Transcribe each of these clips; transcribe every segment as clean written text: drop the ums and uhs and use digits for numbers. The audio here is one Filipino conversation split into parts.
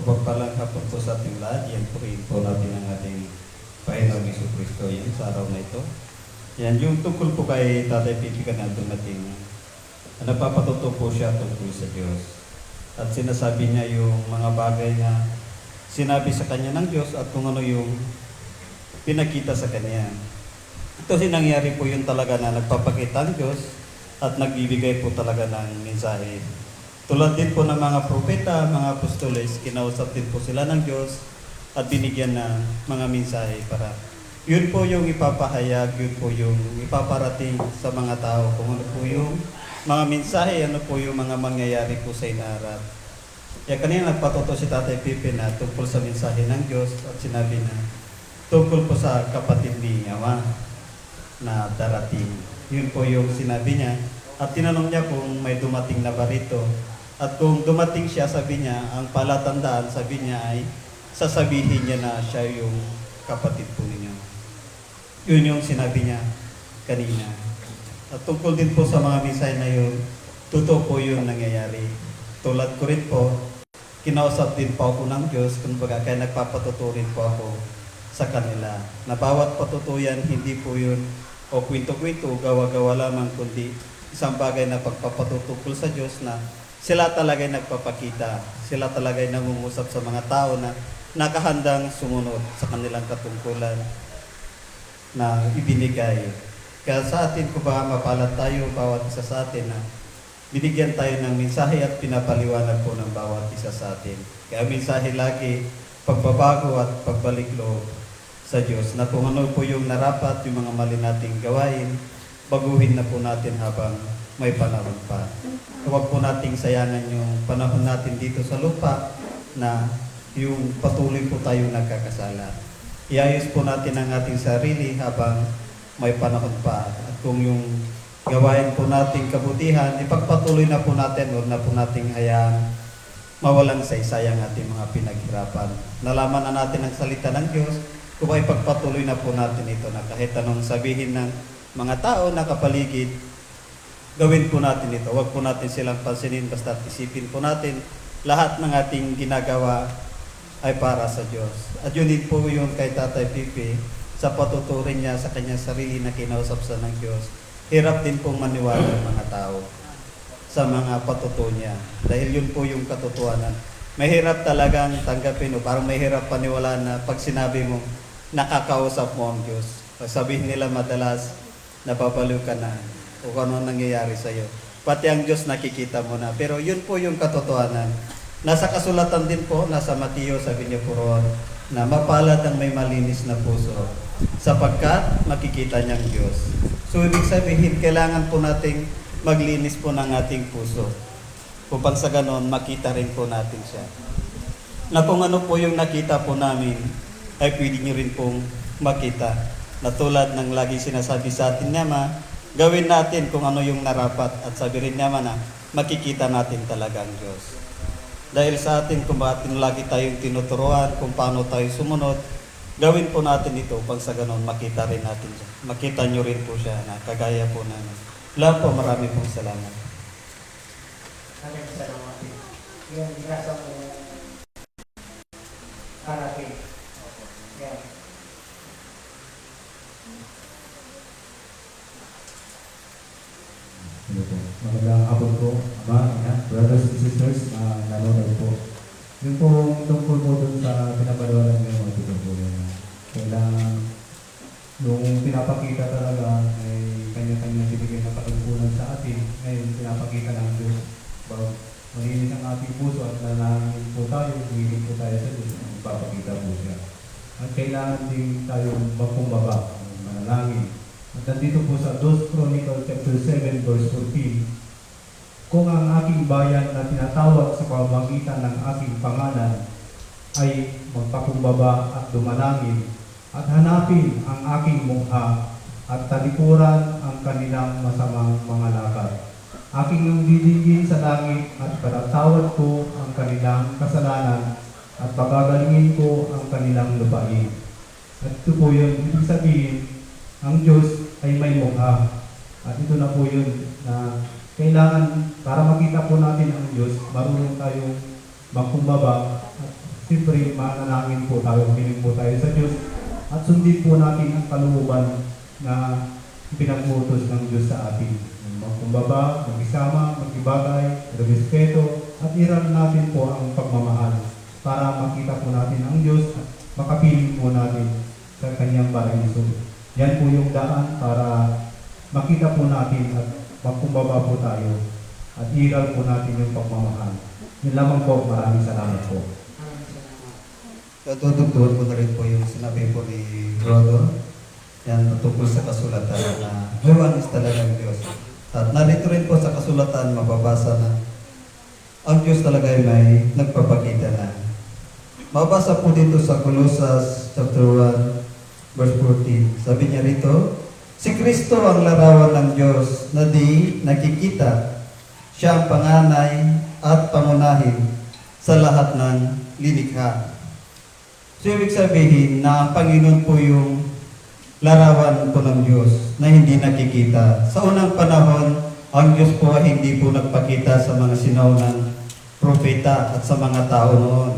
Mapagpalang hapon po sa ating lahat. Yan, purihin po natin ang ating Panginoong Jesucristo yan sa araw na ito. Yan, yung tungkol po kay Tatay Pipi ka na dumating, napapatuto po siya tungkol sa Diyos. At sinasabi niya yung mga bagay na sinabi sa kanya ng Diyos at kung ano yung pinakita sa kanya. Ito nangyari po yun talaga na nagpapakita ang Diyos at nagbibigay po talaga ng mensahe. Tulad din po ng mga propeta, mga apostoles, kinausap din po sila ng Diyos at binigyan ng mga mensahe para yun po yung ipapahayag, yun po yung ipaparating sa mga tao. Kung ano po yung mga mensahe, ano po yung mga mangyayari po sa inaharap. Kaya kanina nagpatuto si Tatay Pipi na tungkol sa mensahe ng Diyos at sinabi na tungkol po sa kapatid ni Ama na darating. Yun po yung sinabi niya at tinanong niya kung may dumating na ba rito. At kung dumating siya, sabi niya, ang palatandaan, sabi niya ay sasabihin niya na siya yung kapatid po ninyo. Yun yung sinabi niya kanina. At tungkol din po sa mga mensahe na yun, totoo po yung nangyayari. Tulad ko rin po, kinausap din po ako ng Diyos, kumbaga kaya nagpapatuturin po ako sa kanila. Na bawat patutuyan, hindi po yun o kwento-kwento, gawa-gawa lamang, kundi isang bagay na pagpapatutungkol sa Diyos na sila talaga ay nagpapakita, sila talaga ay nangungusap sa mga tao na nakahandang sumunod sa kanilang katungkulan na ibinigay. Kaya sa atin, kung baka mapalad tayo, bawat isa sa atin na binigyan tayo ng mensahe at pinapaliwanag po ng bawat isa sa atin. Kaya mensahe lagi, pagbabago at pagbalik loob sa Diyos na kung ano po yung narapat, yung mga mali nating gawain, baguhin na po natin habang may panahon pa. Huwag po nating sayangan yung panahon natin dito sa lupa na yung patuloy po tayong nagkakasala. Iayos po natin ang ating sarili habang may panahon pa. At kung yung gawain po nating kabutihan, ipagpatuloy na po natin, huwag na po nating hayaan mawalang saysay ang ating mga pinaghirapan. Nalaman na natin ang salita ng Diyos, kung ipagpatuloy na po natin ito na kahit anong sabihin ng mga tao na kapaligid, gawin po natin ito. Huwag po natin silang pansinin, basta isipin po natin lahat ng ating ginagawa ay para sa Diyos. At yun din po yung kay Tatay Pipi sa patuturin niya sa kanyang sarili na kinausap sa ng Diyos. Hirap din pong maniwala ng mga tao sa mga patuto niya. Dahil yun po yung katotohanan. Mahirap talagang tanggapin o parang mahirap paniwalaan na pag sinabi mo nakakausap mo ang Diyos. Pag sabihin nila madalas, napapaliw ka na o kung ano nangyayari sa iyo. Pati ang Diyos nakikita mo na. Pero yun po yung katotohanan. Nasa kasulatan din po, nasa Mateo, sabi niyo po roon, na mapalad ang may malinis na puso sapagkat makikita niyang Diyos. So ibig sabihin, kailangan po nating maglinis po ng ating puso. Upang sa ganon, makita rin po natin siya. Na kung ano po yung nakita po namin, ay pwede niyo rin pong makita. Na tulad ng lagi sinasabi sa atin niya, gawin natin kung ano yung narapat at sabi rin naman na makikita natin talaga ang Diyos. Dahil sa atin kung bakit lagi tayong tinuturuan kung paano tayo sumunod, gawin po natin ito upang sa ganon makita rin natin siya. Makita nyo rin po siya na kagaya po namin. Lahat po, marami pong salamat. Maraming salamat. Yung grasa mo harapin. Yan. Magandang hapon po, Ama, brothers and sisters, nanonood po. Yung pong tungkol po dun sa pinapaliwanag ng mga tungkol na kailangan nung pinapakita talaga ay kanya-kanya binigay ng katungkulan sa atin, ngayon pinapakita ng Diyos. Malinis ang ating puso at nanangin po tayo, hihiling po tayo sa Diyos, ipapakita po siya. At kailangan din tayong magpumbaba, manalangin. At nandito po sa 2 Chronicles chapter 7 verse 14, kung ang aking bayan na tinatawag sa pamamagitan ng aking pangalan ay magpakumbaba at dumalangin at hanapin ang aking mukha at talikuran ang kanilang masamang mga lakad, aking nang didingin sa langit at patatawad ko ang kanilang kasalanan at pagagalingin ko ang kanilang lupain. At ito po yun, ibig sabihin, ang Diyos ay may mukha. At ito na po yun na kailangan para makita po natin ang Diyos, marunong tayong magkumbaba at siyempre manalangin po tayo, hiling po tayo sa Diyos at sundin po natin ang kalooban na pinag-utos ng Diyos sa atin. Magkumbaba, mag-isama, mag-ibagay, respeto, at iral natin po ang pagmamahal para makita po natin ang Diyos at makapiling po natin sa Kanyang paraiso. Yan po yung daan para makita po natin at magkumbaba po tayo at iral po natin yung pagmamahal. Yun lamang po, maraming salamat po. Tutugtuhan ko na rin po yung sinabi po ni Brother. Yan, tungkol sa kasulatan na Juan is talagang Diyos. At narito rin po sa kasulatan, mababasa na ang Diyos talaga ay may nagpapakita na. Mabasa po dito sa Colossus chapter 1, verse 14. Sabi niya rito, si Kristo ang larawan ng Diyos na di nakikita. Siya ang panganay at pangunahin sa lahat ng lilikha. So, ibig sabihin na ang Panginoon po yung larawan po ng Diyos na hindi nakikita. Sa unang panahon, ang Diyos po ay hindi po nagpakita sa mga sinaunang propeta at sa mga tao noon.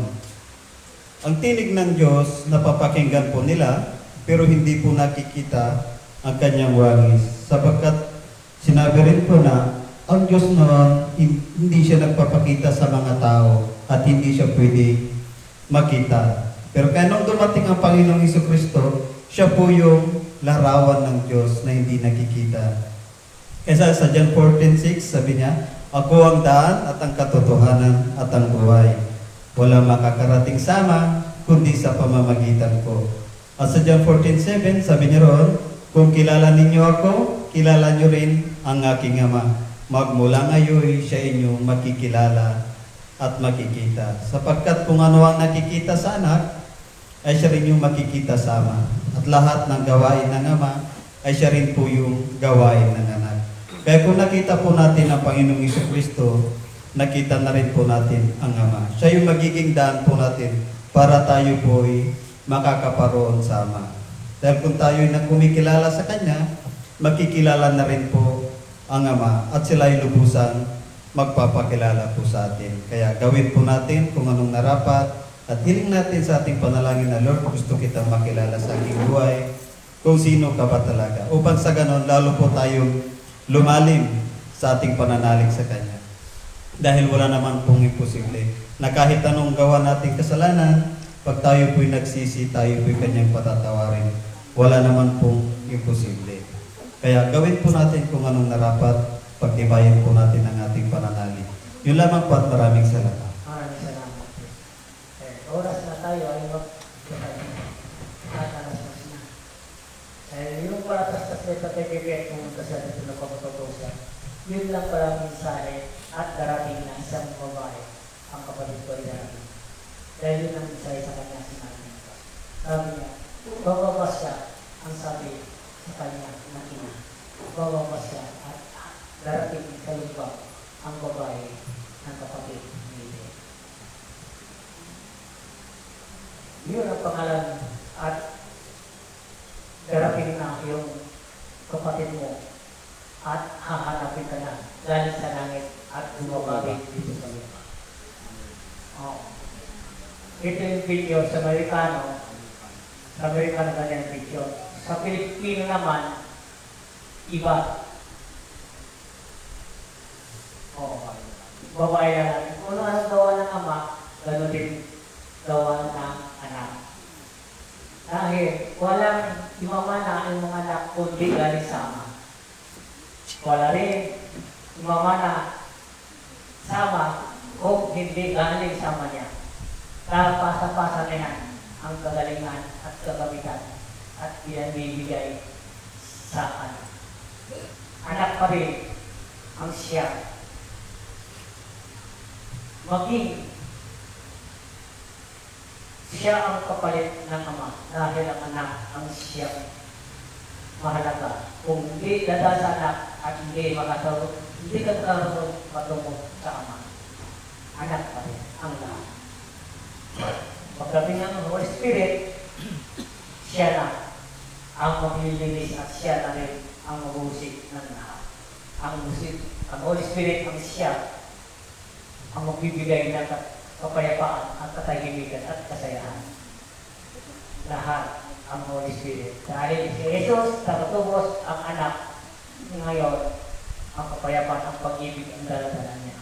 Ang tinig ng Diyos, napapakinggan po nila, pero hindi po nakikita ang kanyang wangis. Sapagkat sinabi rin po na ang Diyos noon, hindi siya nagpapakita sa mga tao at hindi siya pwede makita. Pero kaya nung dumating ang Panginoong Jesucristo, siya po yung larawan ng Diyos na hindi nakikita. Kaya sa John 14:6, sabi niya, ako ang daan at ang katotohanan at ang buhay. Wala makakarating sama, kundi sa pamamagitan ko. At sa John 14:7, sabi niya roon, kung kilala ninyo ako, kilala niyo rin ang aking Ama. Magmula ngayon, siya inyong makikilala at makikita. Sapagkat kung ano ang nakikita sa anak, ay siya rin yung makikita sa Ama. At lahat ng gawain ng Ama, ay siya rin po yung gawain ng anak. Kaya kung nakita po natin ang Panginoong Jesucristo, nakita na rin po natin ang Ama. Siya yung magiging daan po natin para tayo po ay makakaparoon sa Ama. Dahil kung tayo ay kumikilala sa Kanya, makikilala na rin po ang Ama at sila ay lubusang magpapakilala po sa atin. Kaya gawin po natin kung anong narapat at hiling natin sa ating panalangin na, Lord, gusto kitang makilala sa aking buhay, kung sino ka ba talaga. Upang sa ganon, lalo po tayong lumalim sa ating pananalig sa Kanya. Dahil wala naman pong imposible na kahit anong gawa nating kasalanan, pag tayo po'y nagsisi, tayo po'y Kanyang patatawarin. Wala naman pong imposible. Kaya gawin po natin kung anong narapat, pagtibayan po natin ang ating pananalig. Yun lamang po at maraming salamat. Maraming salamat. Oras na tayo ay mag-alas na. Yung paratas na sa PPP pumunta sa dito na pagpapatusan, yun lang pala mensahe at darating na isang babae ang kapatid ko ay darating. Dahil yun ang mensahe sa kanya sinabi niya. Sabi niya, bababa siya ang sabi sa kanya ng ina. Bababa siya at darating sa lupa ang babae ng kapatid ni Lily. Yun ang pangalan at darating na yung kapatid mo at hahanapin ka na galing sa langit at bumabalik dito sa lupa. Ito yung video sa Amerikano. Sa Amerikano ganyan video. Sa Pilipino naman, iba. Babae na lang. Kung ano ang gawa ng ama, gano'n din gawa ng anak. Dahil walang imamana ang mga anak kundi galing sa ama. Wala rin imamana sa ama kung hindi galing sa ama niya. Pasa-pasa na yan ang kagalingan at kagamitan at pinanibigay sa anak. Anak pa rin ang siya. Maging siya ang kapalit ng ama dahil ang anak ang siya mahalaga. Kung hindi dada sa anak at hindi makatulog, hindi ka magkaroon matungkol sa ama. Anak pa rin ang lahat. Pagdating ng Holy Spirit, siya na ang maglilinis at siya na rin ang mag-uusik ng lahat. Ang Holy Spirit ang siya ang magbibigay ng kapayapaan at katahimikan at kasayahan. Lahat ang Holy Spirit. Dahil si Jesus, nakatubos ang anak ngayon, ang kapayapaan, ang pag-ibig, ang daladala niya.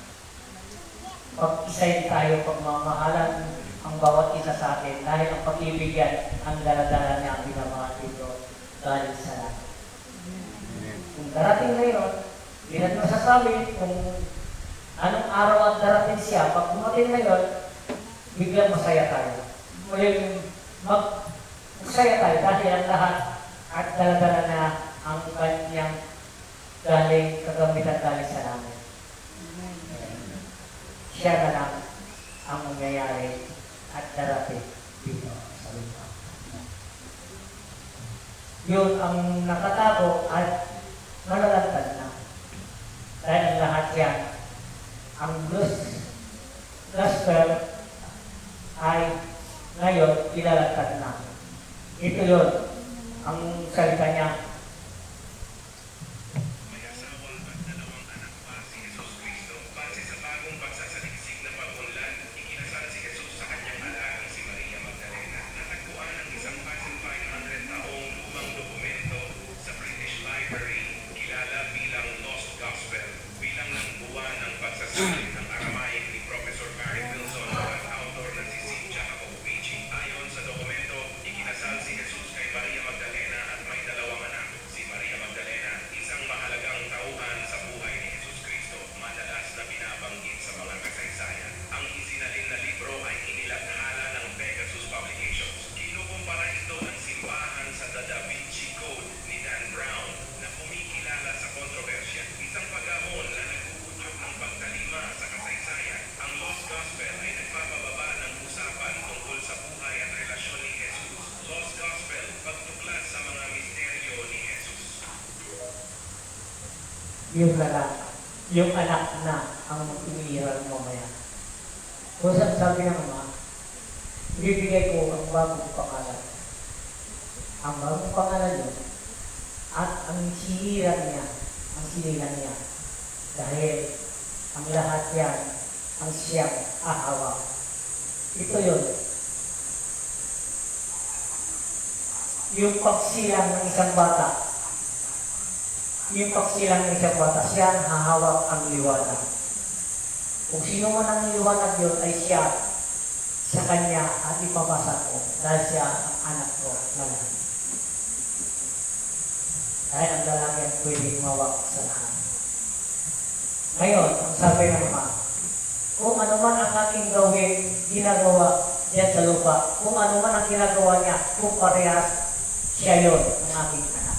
Pag-isayin tayo, pagmamahalan ang bawat isa sa atin dahil ang pag-ibig yan, ang daladala niya ang binamahal dito galing sa langit. Kung darating ngayon, hindi natin masasabi kung anong araw at darating siya. Pag dumating ngayon, biglang masaya tayo. Muling magsaya tayo dahil ang lahat at daladala na ang kanyang galing, kagamitan galing sa langit. Siya na lang ang mangyayari at darating dito sa lupa. Yun ang nakatago at malalantad na. Dahil ang lahat yan, ang gospel ay ngayon ilalantad na. Ito yun, ang salita niya. May asawa at dalawang anak pa si Jesus Cristo. Base sa bagong pagsasaliksik na pag-unlad, ikinasal si Jesus sa kanyang alagang si Maria Magdalena. Natagpuan ang isang 1,500 taong lumang dokumento sa British Library, kilala bilang Lost Gospel, bilang ng buwan ng pagsasalit ng Aramaic ni Professor Barry Wilson at author na si C. Jacopo Pucci. Ayon sa dokumento, ikinasal si Jesus kay Maria Magdalena at may dalawang anak. Si Maria Magdalena, isang mahalagang tauhan sa buhay ni Jesus Cristo, madalas na binabanggit sa mga kasaysayan. Ang isinalin na libro ay inilathala ng Pegasus Publications. Kinukumpara ito ng simbahan sa The Da Vinci Code ni Dan Brown na kumikilala sa kontrobersya. Isang pag-ahon na nag-uudyok ng pagtalima sa kasaysayan. Ang Lost Gospel ay nagpapababa ng usapan tungkol sa buhay at relasyon ni Jesus. Lost Gospel, pagtuklas sa mga misteryo ni Jesus. Yung lalaki, yung anak na ang umiiral mamaya. Kung saan sabi ng Ama, ibibigay ko ang bagong pangalan. Ang bagong pangalan yun, at ang sinilang niya, dahil ang lahat yan, ang siyang ahawak. Ito yun. Yung pagsilang ng isang bata, siya ang hahawak ang liwanag. Kung sino man ang liwanag yun, ay siya sa kanya at ipapasa ko dahil siya ang anak ko na langit. Dahil ang lalaki ang pwedeng mawak sa lahat. Ngayon, ang sabi ng Ama, kung ano man ang aking gawin, ginagawa diyan sa lupa, kung ano man ang ginagawa niya, kung parehas, siya yun, ang aking anak.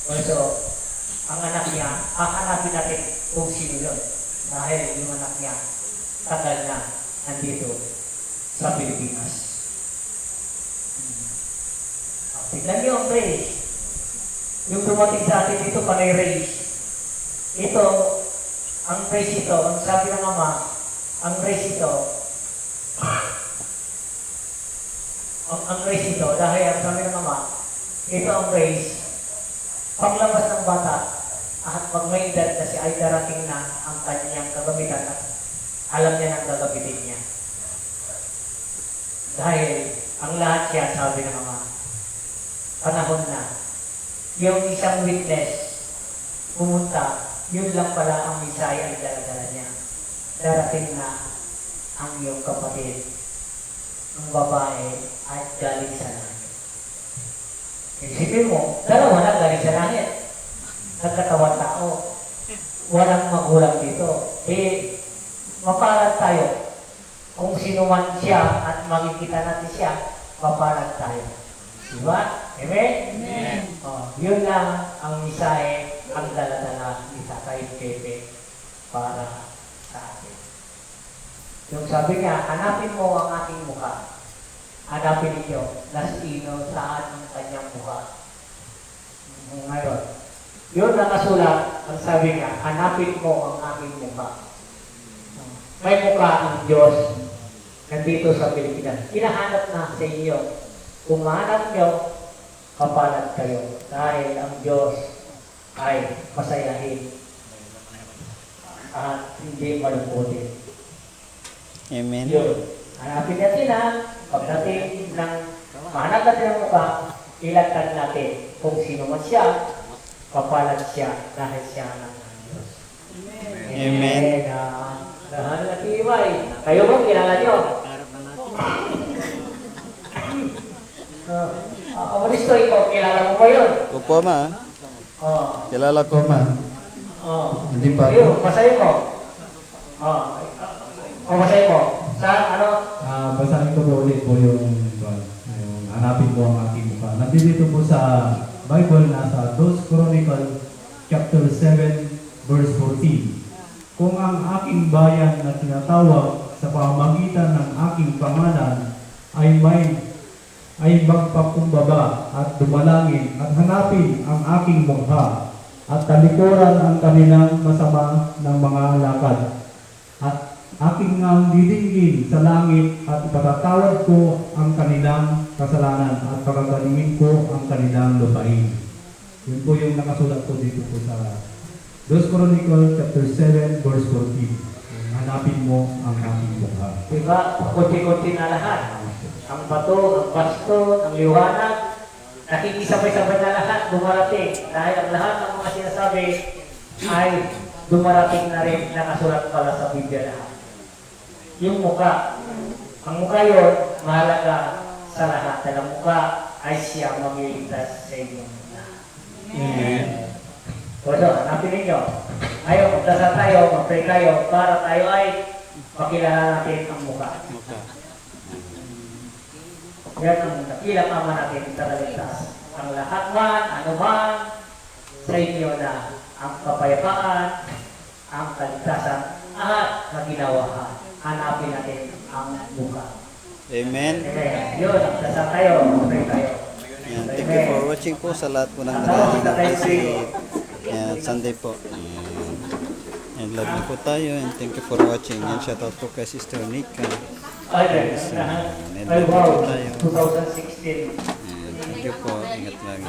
Also, ang anak niya, hahanapin natin kung sino yun. Dahil yung anak niya, tagal na nandito sa Pilipinas. Tignan niyo ang race. Yung dumating sa atin dito, panay race. Ito, ang race ito, ang sabi ng Ama, ang race ito, ang race ito, dahil ang sabi ng Ama, ito ang race, paglabas ng bata, at pag may edad na siya ay darating na ang kanyang kagamitan at alam niya ng gagamitin niya. Dahil ang lahat siya, sabi ng Ama, panahon na, yung isang witness, pumunta, yun lang pala ang misaya ay dala-dala niya. Darating na ang iyong kapatid, ang babae ay galing sa langit. Isipin mo, dalawa na galing sa langit. Nagkatawan tao. Walang magulang dito. Mapalad tayo. Kung sino man siya at makikita natin siya, mapalad tayo. Diba? Amen? Amen. Yun lang ang misahe, ang dala-dala ni Tatay Pepe para sa atin. Yung sabi niya, hanapin mo ang aking mukha. Hanapin ninyo na sino saan ang kanyang mukha. Ngayon, yun nakasulat, ang sabi niya, hanapin mo ang aking mukha. May mukha ang Diyos nandito sa Pilipinas. Hinahanap na sa inyo. Kung mahanap nyo, kapalad kayo. Dahil ang Diyos ay masayahin at hindi malungkutin. Amen. Yun. Hanapin natin na pagdating ng mahanap natin ang mukha, ilagtan natin kung sino man siya, kapalag siya dahil siya anak ng Diyos. Amen. Dahil natibay. Kayo ba, kilala nyo? Kristo, ikaw, kilala mo ba yun? Opo, ma. Oh. Kilala ko, ma. Oh. Hindi pa. Yun, basahin mo. Oh. Basahin mo. Sa ano? Basahin ko po ulit po yung hanapin mo ang aking mukha. Nandito po sa Bible, nasa 2 Chronicle chapter 7 verse 14. Kung ang aking bayan na tinatawag sa pamamagitan ng aking pangalan ay magpakumbaba at dumalangin at hanapin ang aking mukha at talikuran ang kanilang masama ng mga lakad at aking didinggin sa langit at ipatatawad ko ang kanilang kasalanan at pagagalingin ko ang kanilang lupain. Yun po yung nakasulat po dito po sa 2 Chronicle chapter 7 verse 14. Hanapin mo ang aking mukha. Diba? Kunti-kunti na lahat. Ang bato, ang basto, ang liwanag, nakikisabay-sabay na lahat, dumarating. Dahil ang lahat ng mga sinasabi ay dumarating na rin, nakasulat pala sa Biblia lahat. Yung mukha. Ang mukha yun, mahalaga sa lahat. Dahil ang mukha ay siya mamiligtas sa inyo. Amen. So, hanapin ninyo. Ayaw, magdasal tayo, mag-pray tayo, para tayo ay makilala natin ang mukha. Yan ang dakilang ama natin talaligtas. Ang lahat man, ano man, sa inyo na ang kapayapaan, ang kaligtasan, at naginawahan. Hanapin natin ang mukha. Amen. Amen. Yun, magdasal tayo, mag-pray tayo. Yan. Thank you for watching po sa lahat po ng nanonood. Yan, Sunday po. And love you po tayo and thank you for watching. And shout out po kay Sister Nika. Ay, And ay, love you wow, po tayo. 2016. And thank you po. Ingat lagi.